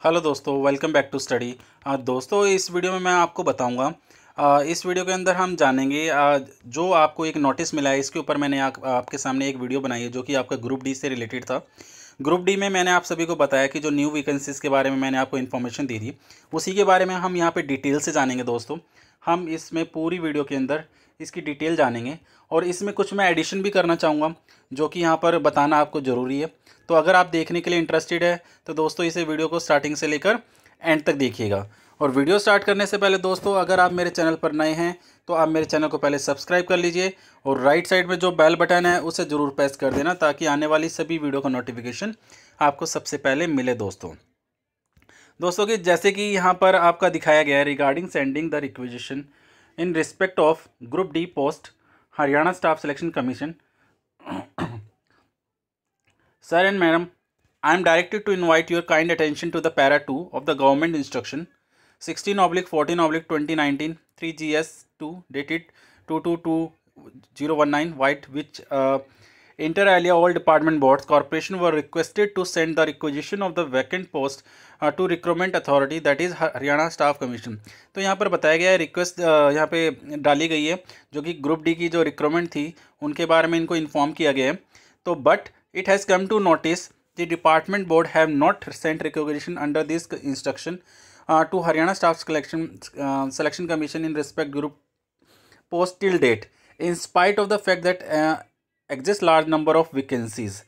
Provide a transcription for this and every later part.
Hello दोस्तों, welcome back to study. दोस्तों, इस वीडियो में मैं आपको बताऊंगा। इस वीडियो के अंदर हम जानेंगे जो आपको एक नोटिस मिला है, इसके ऊपर मैंने आपके सामने एक वीडियो बनाई है जो कि आपका ग्रुप डी से रिलेटेड था। ग्रुप डी में मैंने आप सभी को बताया कि जो न्यू वैकेंसीज़ के बारे में मैंने आपको इन्फॉर्मेशन दी थी, उसी के बारे में हम यहाँ पे डिटेल से जानेंगे दोस्तों। हम इसमें पूरी वीडियो के अंदर इसकी डिटेल जानेंगे और इसमें कुछ मैं एडिशन भी करना चाहूँगा जो कि यहाँ पर बताना आपको ज़रूरी है। तो अगर आप देखने के लिए इंटरेस्टेड है तो दोस्तों इसे वीडियो को स्टार्टिंग से लेकर एंड तक देखिएगा। और वीडियो स्टार्ट करने से पहले दोस्तों, अगर आप मेरे चैनल पर नए हैं तो आप मेरे चैनल को पहले सब्सक्राइब कर लीजिए और राइट साइड में जो बेल बटन है उसे ज़रूर प्रेस कर देना ताकि आने वाली सभी वीडियो का नोटिफिकेशन आपको सबसे पहले मिले। दोस्तों कि जैसे कि यहाँ पर आपका दिखाया गया है, regarding sending the requisition in respect of group D post Haryana staff selection commission. Sir and madam, I am directed to invite your kind attention to the para 2 of the government instruction 16/14/2019 3GS 2 dated 2/2/2019 white which inter alia all department boards corporation were requested to send the requisition of the vacant post to recruitment authority that is Haryana staff commission. तो यहाँ पर बताया गया है, request यहाँ पे डाली गई है जो कि ग्रुप डी की जो रिक्रूटमेंट थी उनके बारे में इनको इन्फॉर्म किया गया है। तो but it has come to notice the department board have not sent recognition under this instruction to Haryana Staff Selection Commission in respect group post till date, in spite of the fact that exists large number of vacancies.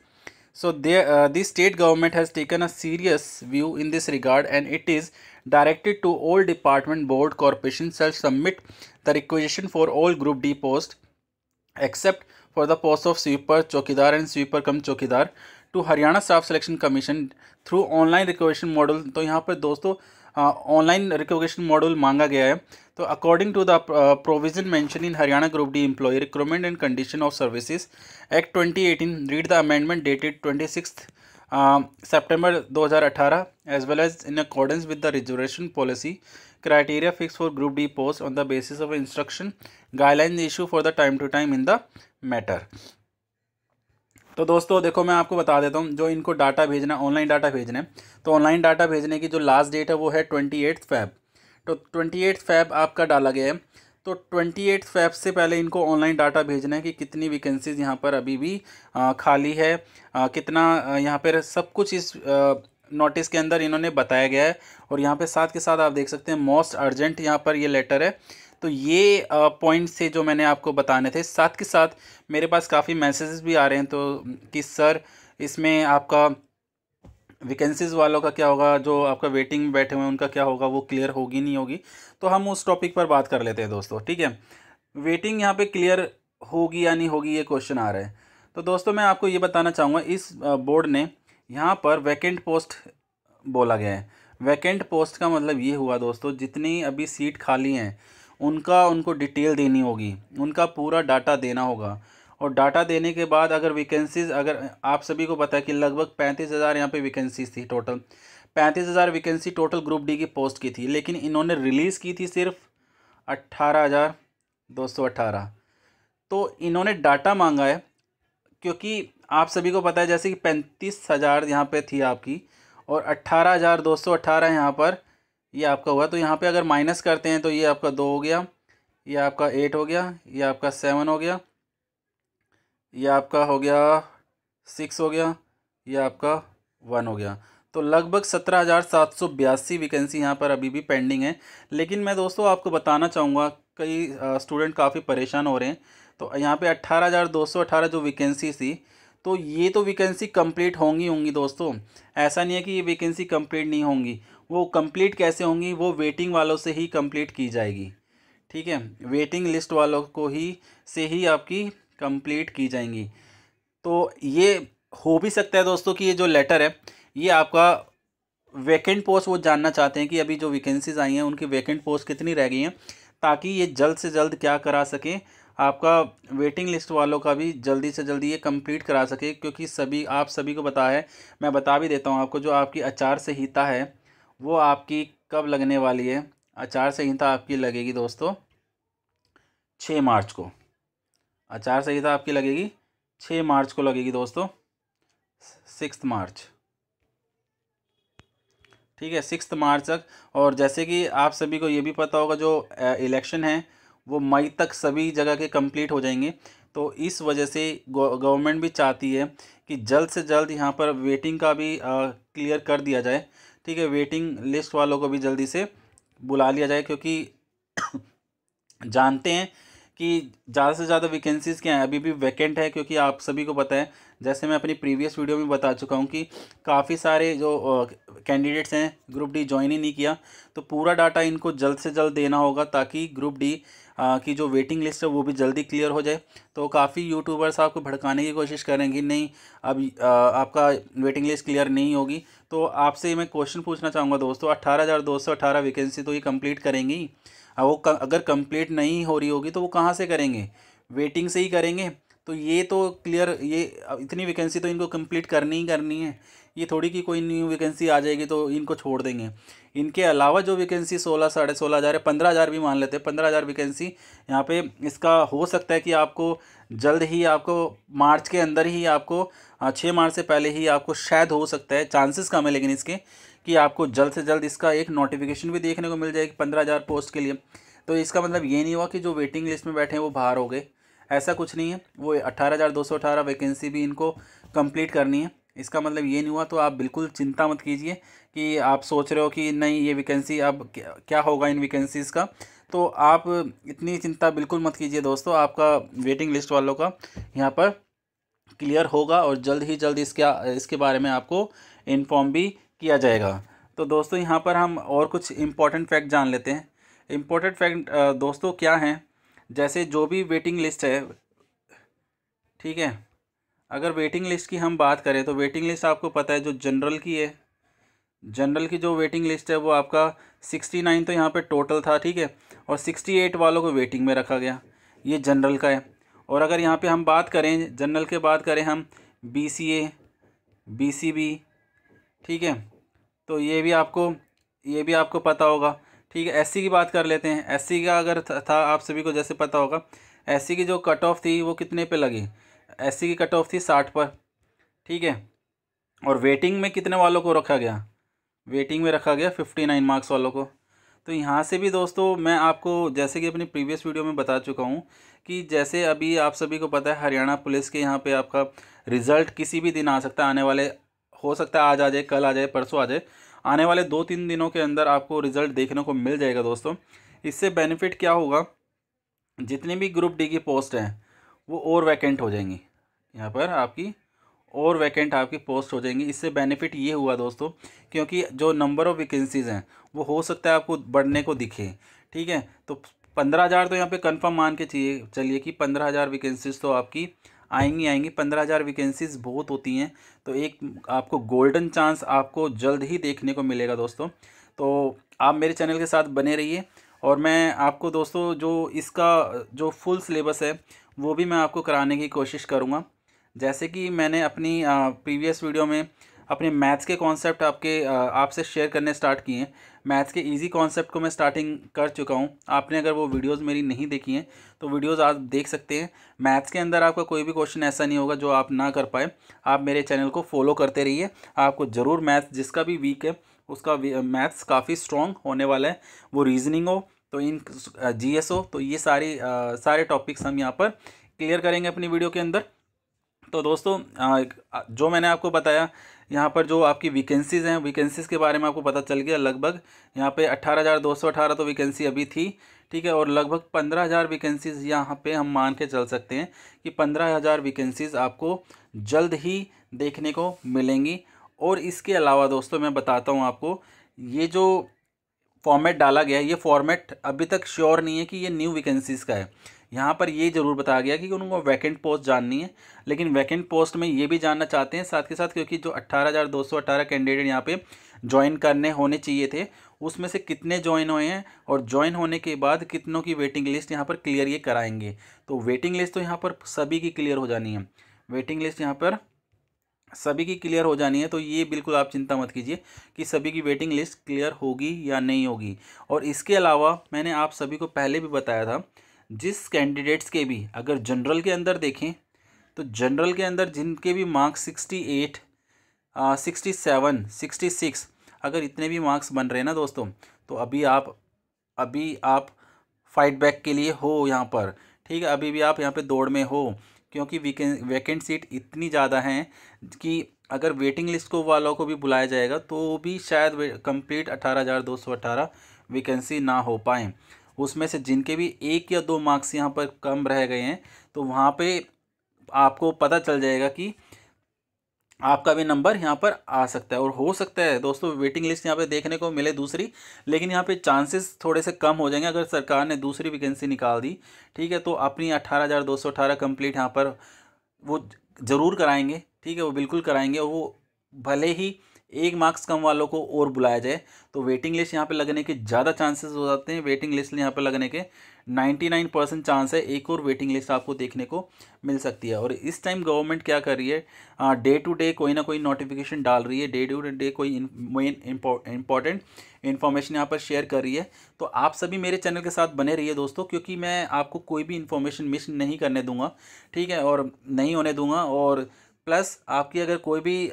So the state government has taken a serious view in this regard and it is directed to all department board corporations shall submit the requisition for all group D post except for the post of sweeper, चौकीदार and sweeper कम चौकीदार to Haryana staff selection commission through online recognition model. तो यहाँ पर दोस्तों online recognition model मांगा गया है। तो according to the provision mention in Haryana group D employ recruitment and condition of services act 2018 read the amendment dated 26 September 2018 as well as in accordance with the reservation policy criteria fixed for group D post on the basis of instruction guidelines issue for the time to time in the matter। तो दोस्तों देखो, मैं आपको बता देता हूँ, जो इनको डाटा भेजना, ऑनलाइन डाटा भेजना है, तो ऑनलाइन डाटा भेजने की जो लास्ट डेट है वो है 28 फ़ैब। तो 28 फ़ैब आपका डाला गया है। तो 28 फ़ैब से पहले इनको ऑनलाइन डाटा भेजना है कि कितनी वैकेंसीज यहाँ पर अभी भी खाली है, कितना यहाँ पर सब कुछ इस नोटिस के अंदर इन्होंने बताया गया है। और यहाँ पे साथ के साथ आप देख सकते हैं मोस्ट अर्जेंट यहाँ पर ये लेटर है। तो ये पॉइंट से जो मैंने आपको बताने थे, साथ के साथ मेरे पास काफ़ी मैसेजेस भी आ रहे हैं तो कि सर इसमें आपका वैकेंसीज़ वालों का क्या होगा, जो आपका वेटिंग में बैठे हुए हैं उनका क्या होगा, वो क्लियर होगी नहीं होगी। तो हम उस टॉपिक पर बात कर लेते हैं दोस्तों, ठीक है। वेटिंग यहाँ पे क्लियर होगी या नहीं होगी, ये क्वेश्चन आ रहा है। तो दोस्तों मैं आपको ये बताना चाहूँगा, इस बोर्ड ने यहाँ पर वैकेंट पोस्ट बोला गया है। वैकेंट पोस्ट का मतलब ये हुआ दोस्तों, जितनी अभी सीट खाली हैं उनको डिटेल देनी होगी, उनका पूरा डाटा देना होगा। और डाटा देने के बाद अगर वैकेंसीज़, अगर आप सभी को पता है कि लगभग 35,000 यहाँ पे वैकेंसीज थी total, 35,000 vacancy total group D की पोस्ट की थी, लेकिन इन्होंने रिलीज़ की थी सिर्फ 18,218। तो इन्होंने डाटा मांगा है क्योंकि आप सभी को पता है जैसे कि 35,000 यहाँ पे थी आपकी और 18,218 यहाँ पर ये आपका हुआ। तो यहाँ पे अगर माइनस करते हैं तो ये आपका 2 हो गया, ये आपका 8 हो गया, ये आपका 7 हो गया, ये आपका हो गया 6 हो गया, ये आपका 1 हो गया। तो लगभग 17,782 वैकेंसी यहाँ पर अभी भी पेंडिंग है। लेकिन मैं दोस्तों आपको बताना चाहूँगा, कई स्टूडेंट काफ़ी परेशान हो रहे हैं। तो यहाँ पे 18,218 जो वैकेंसी थी, तो ये तो वैकेंसी कंप्लीट होंगी दोस्तों। ऐसा नहीं है कि ये वैकेंसी कंप्लीट नहीं होंगी। वो कंप्लीट कैसे होंगी, वो वेटिंग वालों से ही कंप्लीट की जाएगी, ठीक है। वेटिंग लिस्ट वालों को ही से ही आपकी कंप्लीट की जाएंगी। तो ये हो भी सकता है दोस्तों कि ये जो लेटर है ये आपका वैकेंट पोस्ट वो जानना चाहते हैं कि अभी जो वैकेंसीज आई हैं उनकी वैकेंट पोस्ट कितनी रह गई हैं, ताकि ये जल्द से जल्द क्या करा सकें, आपका वेटिंग लिस्ट वालों का भी जल्दी से जल्दी ये कंप्लीट करा सके। क्योंकि आप सभी को पता है, मैं बता भी देता हूँ आपको, जो आपकी आचार संहिता है वो आपकी कब लगने वाली है। आचार संहिता आपकी लगेगी दोस्तों 6 मार्च को। आचार संहिता आपकी लगेगी 6 मार्च को लगेगी दोस्तों, 6 मार्च, ठीक है, 6 मार्च तक। और जैसे कि आप सभी को ये भी पता होगा, जो इलेक्शन है वो मई तक सभी जगह के कंप्लीट हो जाएंगे। तो इस वजह से गवर्नमेंट भी चाहती है कि जल्द से जल्द यहाँ पर वेटिंग का भी क्लियर कर दिया जाए। ठीक है, वेटिंग लिस्ट वालों को भी जल्दी से बुला लिया जाए, क्योंकि जानते हैं कि ज़्यादा से ज़्यादा वैकेंसीज़ क्या हैं, अभी भी वैकेंट है। क्योंकि आप सभी को पता है, जैसे मैं अपनी प्रीवियस वीडियो में बता चुका हूँ कि काफ़ी सारे जो कैंडिडेट्स हैं ग्रुप डी ज्वाइन ही नहीं किया। तो पूरा डाटा इनको जल्द से जल्द देना होगा, ताकि ग्रुप डी की जो वेटिंग लिस्ट है वो भी जल्दी क्लियर हो जाए। तो काफ़ी यूट्यूबर्स आपको भड़काने की कोशिश करेंगे, नहीं अब आपका वेटिंग लिस्ट क्लियर नहीं होगी। तो आपसे मैं क्वेश्चन पूछना चाहूँगा दोस्तों, 18,218 वैकेंसी तो ये कंप्लीट करेंगी। अब वो अगर कंप्लीट नहीं हो रही होगी तो वो कहाँ से करेंगे, वेटिंग से ही करेंगे। तो ये तो क्लियर, ये इतनी वैकेंसी तो इनको कंप्लीट करनी ही करनी है। ये थोड़ी कि कोई न्यू वैकेंसी आ जाएगी तो इनको छोड़ देंगे। इनके अलावा जो वैकेंसी 16, 16,500 या 15,000 भी मान लेते हैं, 15,000 वैकेंसी यहाँ पे इसका हो सकता है कि आपको जल्द ही, आपको मार्च के अंदर ही, आपको 6 मार्च से पहले ही आपको शायद हो सकता है, चांसेस कम है लेकिन इसके, कि आपको जल्द से जल्द इसका एक नोटिफिकेशन भी देखने को मिल जाएगी 15,000 पोस्ट के लिए। तो इसका मतलब ये नहीं हुआ कि जो वेटिंग लिस्ट में बैठे हैं वो बाहर हो गए, ऐसा कुछ नहीं है। वो 18,218 वैकेंसी भी इनको कंप्लीट करनी है, इसका मतलब ये नहीं हुआ। तो आप बिल्कुल चिंता मत कीजिए कि आप सोच रहे हो कि नहीं ये वैकेंसी अब क्या होगा इन वैकेंसीज़ का। तो आप इतनी चिंता बिल्कुल मत कीजिए दोस्तों, आपका वेटिंग लिस्ट वालों का यहाँ पर क्लियर होगा और जल्द ही जल्द इसके बारे में आपको इन्फॉर्म भी किया जाएगा। तो दोस्तों यहाँ पर हम और कुछ इम्पोर्टेंट फैक्ट जान लेते हैं। इम्पोर्टेंट फैक्ट दोस्तों क्या हैं, जैसे जो भी वेटिंग लिस्ट है, ठीक है, अगर वेटिंग लिस्ट की हम बात करें तो वेटिंग लिस्ट आपको पता है जो जनरल की है, जनरल की जो वेटिंग लिस्ट है वो आपका 69 तो यहाँ पे टोटल था, ठीक है, और 68 वालों को वेटिंग में रखा गया, ये जनरल का है। और अगर यहाँ पे हम बात करें, जनरल के बात करें हम BCA, BCB, ठीक है, तो ये भी आपको पता होगा। ठीक है, SC की बात कर लेते हैं। SC का अगर था आप सभी को जैसे पता होगा, SC की जो कट ऑफ थी वो कितने पे लगी, SC की कट ऑफ थी 60 पर, ठीक है। और वेटिंग में कितने वालों को रखा गया, वेटिंग में रखा गया 59 मार्क्स वालों को। तो यहाँ से भी दोस्तों मैं आपको जैसे कि अपनी प्रीवियस वीडियो में बता चुका हूँ कि जैसे अभी आप सभी को पता है हरियाणा पुलिस के यहाँ पे आपका रिज़ल्ट किसी भी दिन आ सकता है, आने वाले, हो सकता है आज आ जाए, कल आ जाए, परसों आ जाए, आने वाले 2-3 दिनों के अंदर आपको रिज़ल्ट देखने को मिल जाएगा दोस्तों। इससे बेनिफिट क्या होगा, जितनी भी ग्रुप डी की पोस्ट हैं वो और वैकेंट हो जाएंगी, यहाँ पर आपकी और वैकेंट आपकी पोस्ट हो जाएंगी। इससे बेनिफिट ये हुआ दोस्तों, क्योंकि जो नंबर ऑफ़ वैकेंसीज़ हैं वो हो सकता है आपको बढ़ने को दिखे, ठीक है। तो 15,000 तो यहाँ पे कंफर्म मान के चलिए कि 15,000 वैकेंसीज़ तो आपकी आएंगी। 15,000 वैकेंसीज़ बहुत होती हैं, तो एक आपको गोल्डन चांस आपको जल्द ही देखने को मिलेगा दोस्तों। तो आप मेरे चैनल के साथ बने रहिए, और मैं आपको दोस्तों जो इसका जो फुल सिलेबस है वो भी मैं आपको कराने की कोशिश करूँगा। जैसे कि मैंने अपनी प्रीवियस वीडियो में अपने मैथ्स के कॉन्सेप्ट आपसे शेयर करने स्टार्ट किए हैं। मैथ्स के इजी कॉन्सेप्ट को मैं स्टार्टिंग कर चुका हूं। आपने अगर वो वीडियोस मेरी नहीं देखी हैं तो वीडियोस आप देख सकते हैं। मैथ्स के अंदर आपका कोई भी क्वेश्चन ऐसा नहीं होगा जो आप ना कर पाए। आप मेरे चैनल को फॉलो करते रहिए, आपको ज़रूर मैथ्स जिसका भी वीक है उसका मैथ्स काफ़ी स्ट्रॉन्ग होने वाला है। वो रीजनिंग हो तो इन GS हो, तो ये सारे टॉपिक्स हम यहाँ पर क्लियर करेंगे अपनी वीडियो के अंदर। तो दोस्तों जो मैंने आपको बताया यहाँ पर जो आपकी वैकेंसीज़ हैं, वैकेंसीज़ के बारे में आपको पता चल गया। लगभग यहाँ पे 18,218 तो वैकेंसी अभी थी, ठीक है, और लगभग 15,000 वैकेंसीज़ यहाँ पे हम मान के चल सकते हैं कि 15,000 वैकेंसीज़ आपको जल्द ही देखने को मिलेंगी। और इसके अलावा दोस्तों मैं बताता हूँ आपको, ये जो फॉर्मेट डाला गया है ये फॉर्मेट अभी तक श्योर नहीं है कि ये न्यू वैकेंसीज़ का है। यहाँ पर ये ज़रूर बताया गया कि उनको वैकेंट पोस्ट जाननी है, लेकिन वैकेंट पोस्ट में ये भी जानना चाहते हैं साथ के साथ, क्योंकि जो 18,218 कैंडिडेट यहाँ पे ज्वाइन करने होने चाहिए थे उसमें से कितने ज्वाइन हुए हैं, और ज्वाइन होने के बाद कितनों की वेटिंग लिस्ट यहाँ पर क्लियर ये कराएंगे। तो वेटिंग लिस्ट तो यहाँ पर सभी की क्लियर हो जानी है, वेटिंग लिस्ट यहाँ पर सभी की क्लियर हो जानी है। तो ये बिल्कुल आप चिंता मत कीजिए कि सभी की वेटिंग लिस्ट क्लियर होगी या नहीं होगी। और इसके अलावा मैंने आप सभी को पहले भी बताया था, जिस कैंडिडेट्स के भी अगर जनरल के अंदर देखें तो जनरल के अंदर जिनके भी मार्क्स 68, 67, 66 अगर इतने भी मार्क्स बन रहे हैं ना दोस्तों, तो अभी आप फाइट बैक के लिए हो यहाँ पर, ठीक है। अभी भी आप यहाँ पे दौड़ में हो, क्योंकि वैकेंट सीट इतनी ज़्यादा हैं कि अगर वेटिंग लिस्ट को वालों को भी बुलाया जाएगा तो भी शायद कंप्लीट 18,218 वैकेंसी ना हो पाए। उसमें से जिनके भी 1 या 2 मार्क्स यहाँ पर कम रह गए हैं, तो वहाँ पे आपको पता चल जाएगा कि आपका भी नंबर यहाँ पर आ सकता है। और हो सकता है दोस्तों वेटिंग लिस्ट यहाँ पे देखने को मिले दूसरी, लेकिन यहाँ पे चांसेस थोड़े से कम हो जाएंगे अगर सरकार ने दूसरी वैकेंसी निकाल दी, ठीक है। तो अपनी 18,218 कंप्लीट यहाँ पर वो ज़रूर कराएंगे, ठीक है, वो बिल्कुल कराएंगे। और वो भले ही 1 मार्क्स कम वालों को और बुलाया जाए, तो वेटिंग लिस्ट यहाँ पे लगने के ज़्यादा चांसेस हो जाते हैं। वेटिंग लिस्ट यहाँ पे लगने के 99% चांस है एक और वेटिंग लिस्ट आपको देखने को मिल सकती है। और इस टाइम गवर्नमेंट क्या कर रही है, डे टू डे कोई ना कोई नोटिफिकेशन डाल रही है, डे टू डे कोई इंपॉर्टेंट इन्फॉर्मेशन यहाँ पर शेयर कर रही है। तो आप सभी मेरे चैनल के साथ बने रहिए दोस्तों, क्योंकि मैं आपको कोई भी इन्फॉर्मेशन मिस नहीं करने दूंगा, ठीक है, और नहीं होने दूंगा। और प्लस आपकी अगर कोई भी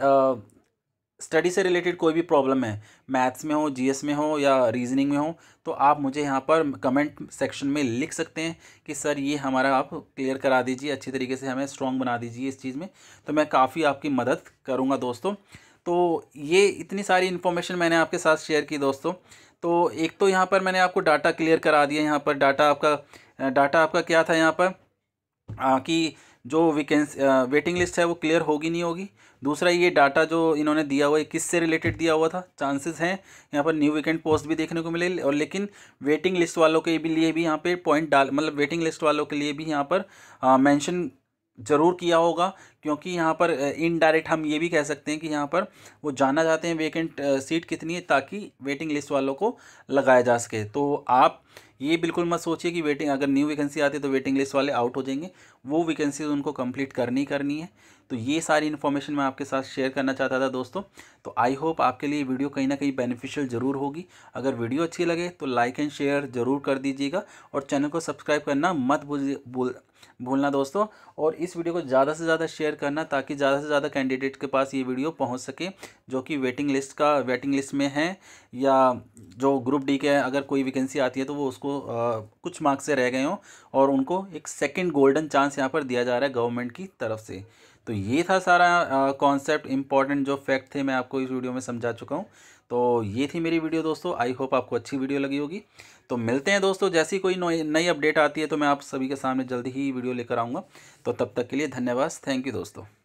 स्टडी से रिलेटेड कोई भी प्रॉब्लम है, मैथ्स में हो, जीएस में हो या रीजनिंग में हो, तो आप मुझे यहाँ पर कमेंट सेक्शन में लिख सकते हैं कि सर ये हमारा आप क्लियर करा दीजिए, अच्छी तरीके से हमें स्ट्रॉन्ग बना दीजिए इस चीज़ में, तो मैं काफ़ी आपकी मदद करूँगा दोस्तों। तो ये इतनी सारी इन्फॉर्मेशन मैंने आपके साथ शेयर की दोस्तों। तो एक तो यहाँ पर मैंने आपको डाटा क्लियर करा दिया, यहाँ पर डाटा आपका क्या था यहाँ पर कि जो वेटिंग लिस्ट है वो क्लियर होगी नहीं होगी। दूसरा ये डाटा जो इन्होंने दिया हुआ है किससे रिलेटेड दिया हुआ था, चांसेस हैं यहाँ पर न्यू वैकेंट पोस्ट भी देखने को मिले, और लेकिन वेटिंग लिस्ट वालों के लिए भी यहाँ पे पॉइंट मतलब वेटिंग लिस्ट वालों के लिए भी यहाँ पर मेंशन ज़रूर किया होगा, क्योंकि यहाँ पर इनडायरेक्ट हम ये भी कह सकते हैं कि यहाँ पर वो जानना चाहते हैं वैकेंट सीट कितनी है, ताकि वेटिंग लिस्ट वालों को लगाया जा सके। तो आप ये बिल्कुल मत सोचिए कि वेटिंग अगर न्यू वैकेंसी आती है तो वेटिंग लिस्ट वाले आउट हो जाएंगे, वो वैकेंसी उनको कंप्लीट करनी है। तो ये सारी इन्फॉर्मेशन मैं आपके साथ शेयर करना चाहता था दोस्तों। तो आई होप आपके लिए वीडियो कहीं ना कहीं बेनिफिशियल ज़रूर होगी। अगर वीडियो अच्छी लगे तो लाइक एंड शेयर ज़रूर कर दीजिएगा, और चैनल को सब्सक्राइब करना मत भूलना दोस्तों। और इस वीडियो को ज़्यादा से ज़्यादा शेयर करना, ताकि ज़्यादा से ज़्यादा कैंडिडेट के पास ये वीडियो पहुंच सके जो कि वेटिंग लिस्ट में है, या जो ग्रुप डी के अगर कोई वैकेंसी आती है तो वो उसको कुछ मार्क्स से रह गए हों, और उनको एक सेकंड गोल्डन चांस यहाँ पर दिया जा रहा है गवर्नमेंट की तरफ से। तो ये था सारा कॉन्सेप्ट, इंपॉर्टेंट जो फैक्ट थे मैं आपको इस वीडियो में समझा चुका हूँ। तो ये थी मेरी वीडियो दोस्तों, आई होप आपको अच्छी वीडियो लगी होगी। तो मिलते हैं दोस्तों, जैसी कोई नई अपडेट आती है तो मैं आप सभी के सामने जल्दी ही वीडियो लेकर आऊँगा। तो तब तक के लिए धन्यवाद, थैंक यू दोस्तों।